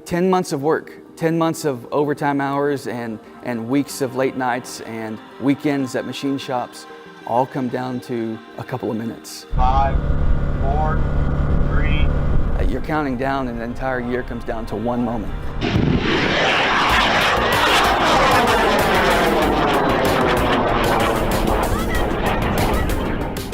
10 months of work, 10 months of overtime hours and weeks of late nights and weekends at machine shops all come down to a couple of minutes. 5, 4, 3. You're counting down and the entire year comes down to one moment.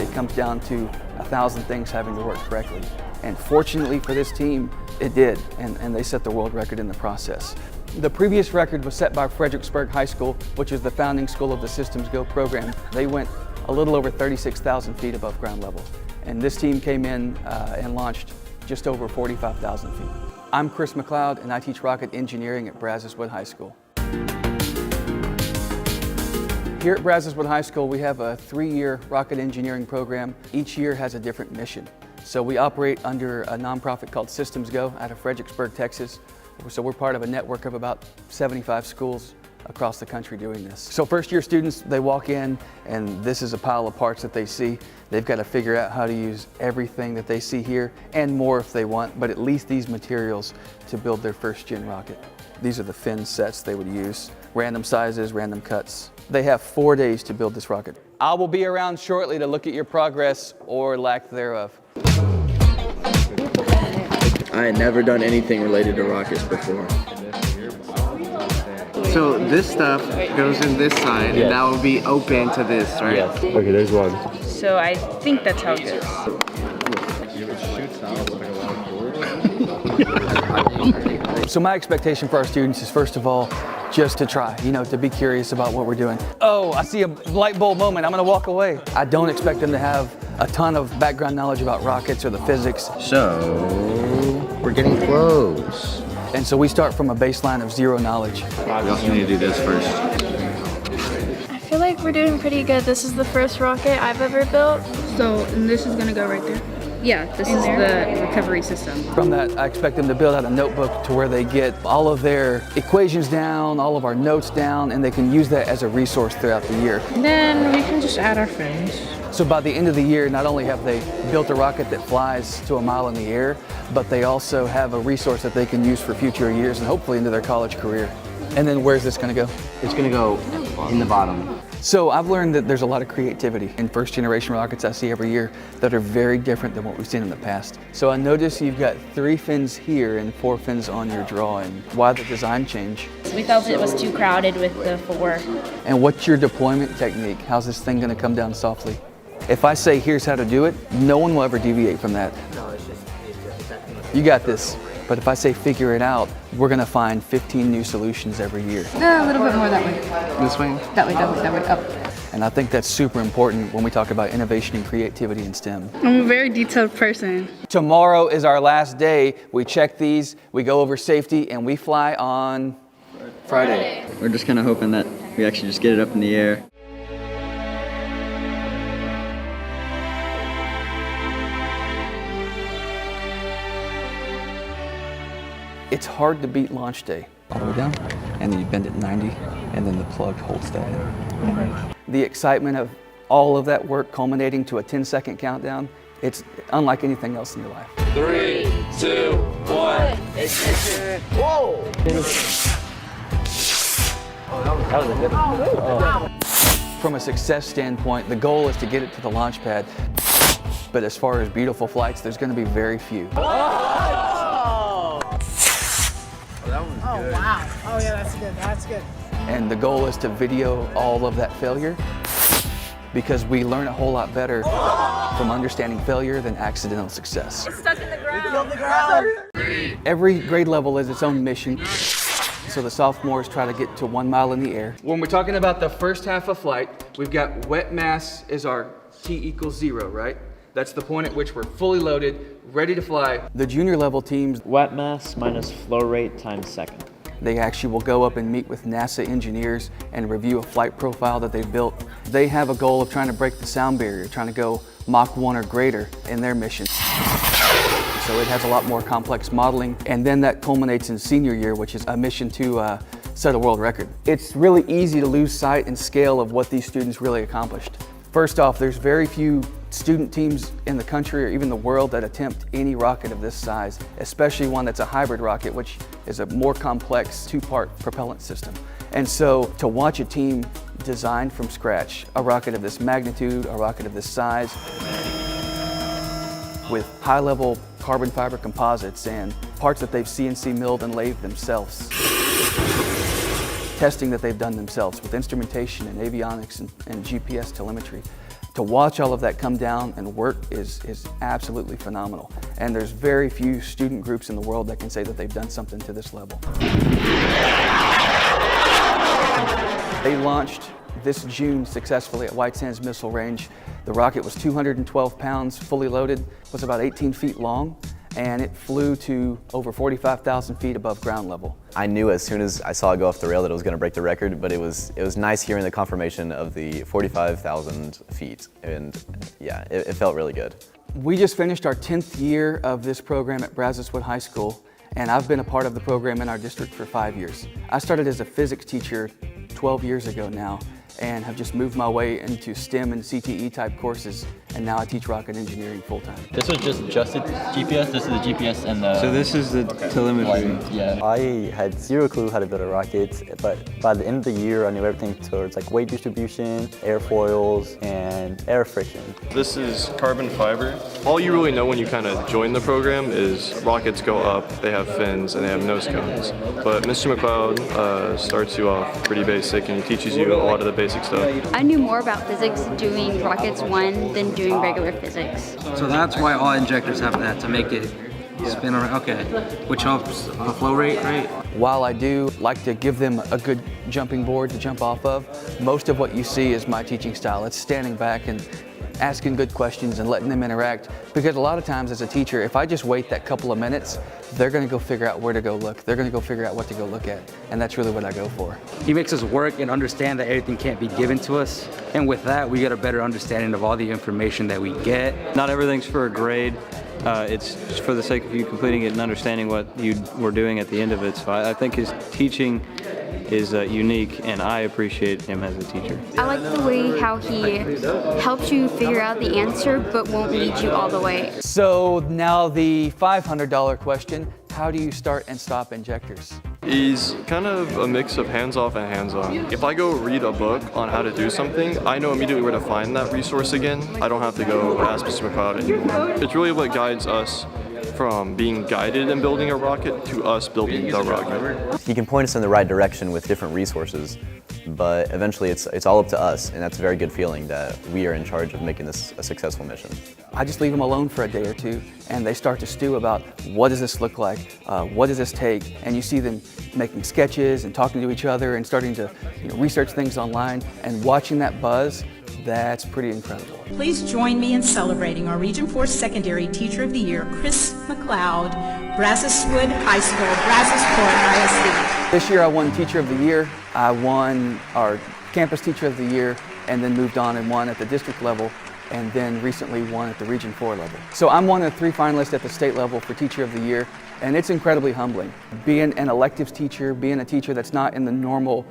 It comes down to 1,000 things having to work correctly. And fortunately for this team, it did, and they set the world record in the process. The previous record was set by Fredericksburg High School, which is the founding school of the SystemsGo program. They went a little over 36,000 feet above ground level. And this team came in and launched just over 45,000 feet. I'm Chris McLeod, and I teach rocket engineering at Brazoswood High School. Here at Brazoswood High School, we have a 3-year rocket engineering program. Each year has a different mission. So we operate under a nonprofit called SystemsGo out of Fredericksburg, Texas. So we're part of a network of about 75 schools across the country doing this. So first year students, they walk in and this is a pile of parts that they see. They've got to figure out how to use everything that they see here and more if they want, but at least these materials to build their first gen rocket. These are the fin sets they would use. Random sizes, random cuts. They have 4 days to build this rocket. I will be around shortly to look at your progress or lack thereof. I had never done anything related to rockets before. So this stuff goes in this side, Yes. and that will be open to this, right? Yes. Okay, there's one. So I think that's how it goes. So my expectation for our students is, first of all, just to try, to be curious about what we're doing. Oh, I see a light bulb moment, I'm gonna walk away. I don't expect them to have a ton of background knowledge about rockets or the physics. So, we're getting close. And so we start from a baseline of zero knowledge. We also need to do this first. I feel like we're doing pretty good. This is the first rocket I've ever built. So this is gonna go right there? Yeah, this is the recovery system. From that, I expect them to build out a notebook to where they get all of their equations down, all of our notes down, and they can use that as a resource throughout the year. And then we can just add our fins. So by the end of the year, not only have they built a rocket that flies to a mile in the air, but they also have a resource that they can use for future years and hopefully into their college career. And then where's this gonna go? It's gonna go in the bottom. So I've learned that there's a lot of creativity in first generation rockets I see every year that are very different than what we've seen in the past. So I notice you've got 3 fins here and 4 fins on your drawing. Why the design change? We felt it was too crowded with the 4. And what's your deployment technique? How's this thing gonna come down softly? If I say here's how to do it, no one will ever deviate from that. You got this. But if I say figure it out, we're gonna find 15 new solutions every year. A little bit more that way. This way? That way, up. And I think that's super important when we talk about innovation and creativity in STEM. I'm a very detailed person. Tomorrow is our last day. We check these, we go over safety, and we fly on Friday. We're just kind of hoping that we actually just get it up in the air. It's hard to beat launch day. All the way down, and then you bend it 90, and then the plug holds that in. The excitement of all of that work culminating to a 10-second countdown, it's unlike anything else in your life. 3, 2, 1. Whoa! From a success standpoint, the goal is to get it to the launch pad. But as far as beautiful flights, there's going to be very few. Oh, wow. Oh, yeah, that's good. That's good. And the goal is to video all of that failure because we learn a whole lot better from understanding failure than accidental success. It's stuck in the ground. Killed the ground. Every grade level is its own mission. So the sophomores try to get to 1 mile in the air. When we're talking about the first half of flight, we've got wet mass is our T = 0, right? That's the point at which we're fully loaded, ready to fly. The junior level teams, Wet mass minus flow rate times second. they actually will go up and meet with NASA engineers and review a flight profile that they've built. They have a goal of trying to break the sound barrier, trying to go Mach 1 or greater in their mission. So it has a lot more complex modeling. And then that culminates in senior year, which is a mission to set a world record. It's really easy to lose sight and scale of what these students really accomplished. First off, there's very few student teams in the country or even the world that attempt any rocket of this size, especially one that's a hybrid rocket, which is a more complex two-part propellant system. And so to watch a team design from scratch a rocket of this magnitude, a rocket of this size, with high-level carbon fiber composites and parts that they've CNC milled and lathed themselves, testing that they've done themselves with instrumentation and avionics and GPS telemetry. To watch all of that come down and work is absolutely phenomenal. And there's very few student groups in the world that can say that they've done something to this level. They launched this June successfully at White Sands Missile Range. The rocket was 212 pounds, fully loaded, was about 18 feet long, and it flew to over 45,000 feet above ground level. I knew as soon as I saw it go off the rail that it was going to break the record, but it was nice hearing the confirmation of the 45,000 feet, and yeah, it felt really good. We just finished our 10th year of this program at Brazoswood High School, and I've been a part of the program in our district for 5 years. I started as a physics teacher 12 years ago now, and have just moved my way into STEM and CTE type courses, and now I teach rocket engineering full-time. This was just a GPS, this is the GPS and the... So this is the telemetry. Yeah. I had zero clue how to build a rocket, but by the end of the year I knew everything towards like weight distribution, airfoils, and air friction. This is carbon fiber. All you really know when you kind of join the program is rockets go up, they have fins, and they have nose cones. But Mr. McLeod starts you off pretty basic, and he teaches you a lot of the basic stuff. I knew more about physics doing Rockets 1 than doing regular physics. So that's why all injectors have that, to make it spin around. Okay, which helps the flow rate, right? While I do like to give them a good jumping board to jump off of, most of what you see is my teaching style. It's standing back and asking good questions and letting them interact, because a lot of times as a teacher, if I just wait that couple of minutes, they're going to go figure out where to go look. They're going to go figure out what to go look at, and that's really what I go for. He makes us work and understand that everything can't be given to us, and with that we get a better understanding of all the information that we get. Not everything's for a grade. It's for the sake of you completing it and understanding what you were doing at the end of it. So I think his teaching is unique, and I appreciate him as a teacher. I like the way how he helps you figure out the answer but won't lead you all the way. So now the $500 question, how do you start and stop injectors? He's kind of a mix of hands-off and hands-on. If I go read a book on how to do something, I know immediately where to find that resource again. I don't have to go ask Mr. McLeod anymore. It's really what guides us from being guided in building a rocket to us building the rocket. He can point us in the right direction with different resources, but eventually it's all up to us, and that's a very good feeling that we are in charge of making this a successful mission. I just leave them alone for a day or two, and they start to stew about what does this look like, what does this take, and you see them making sketches and talking to each other and starting to research things online, and watching that buzz, that's pretty incredible. Please join me in celebrating our Region 4 Secondary Teacher of the Year, Chris McLeod, Brazoswood High School, Brazosport ISD. This year I won Teacher of the Year, I won our Campus Teacher of the Year, and then moved on and won at the district level, and then recently won at the Region 4 level. So I'm one of the 3 finalists at the state level for Teacher of the Year, and it's incredibly humbling. Being an electives teacher, being a teacher that's not in the normal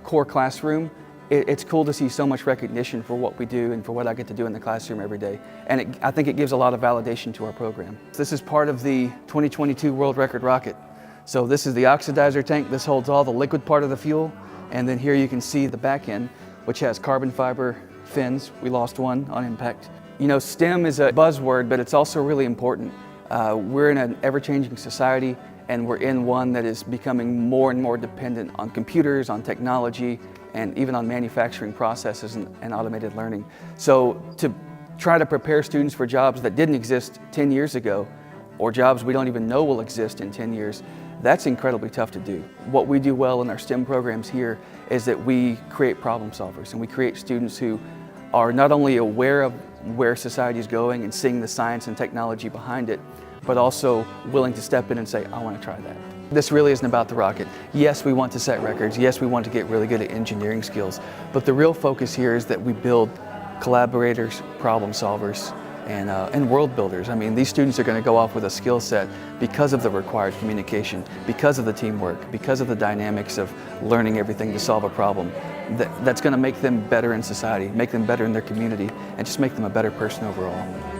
core classroom, it's cool to see so much recognition for what we do and for what I get to do in the classroom every day. And I think it gives a lot of validation to our program. This is part of the 2022 World Record rocket. So this is the oxidizer tank. This holds all the liquid part of the fuel. And then here you can see the back end, which has carbon fiber fins. We lost one on impact. You know, STEM is a buzzword, but it's also really important. We're in an ever-changing society, and we're in one that is becoming more and more dependent on computers, on technology, and even on manufacturing processes and automated learning. So to try to prepare students for jobs that didn't exist 10 years ago, or jobs we don't even know will exist in 10 years, that's incredibly tough to do. What we do well in our STEM programs here is that we create problem solvers, and we create students who are not only aware of where society is going and seeing the science and technology behind it, but also willing to step in and say, I want to try that. This really isn't about the rocket. Yes, we want to set records. Yes, we want to get really good at engineering skills. But the real focus here is that we build collaborators, problem solvers, and world builders. I mean, these students are going to go off with a skill set because of the required communication, because of the teamwork, because of the dynamics of learning everything to solve a problem. That's going to make them better in society, make them better in their community, and just make them a better person overall.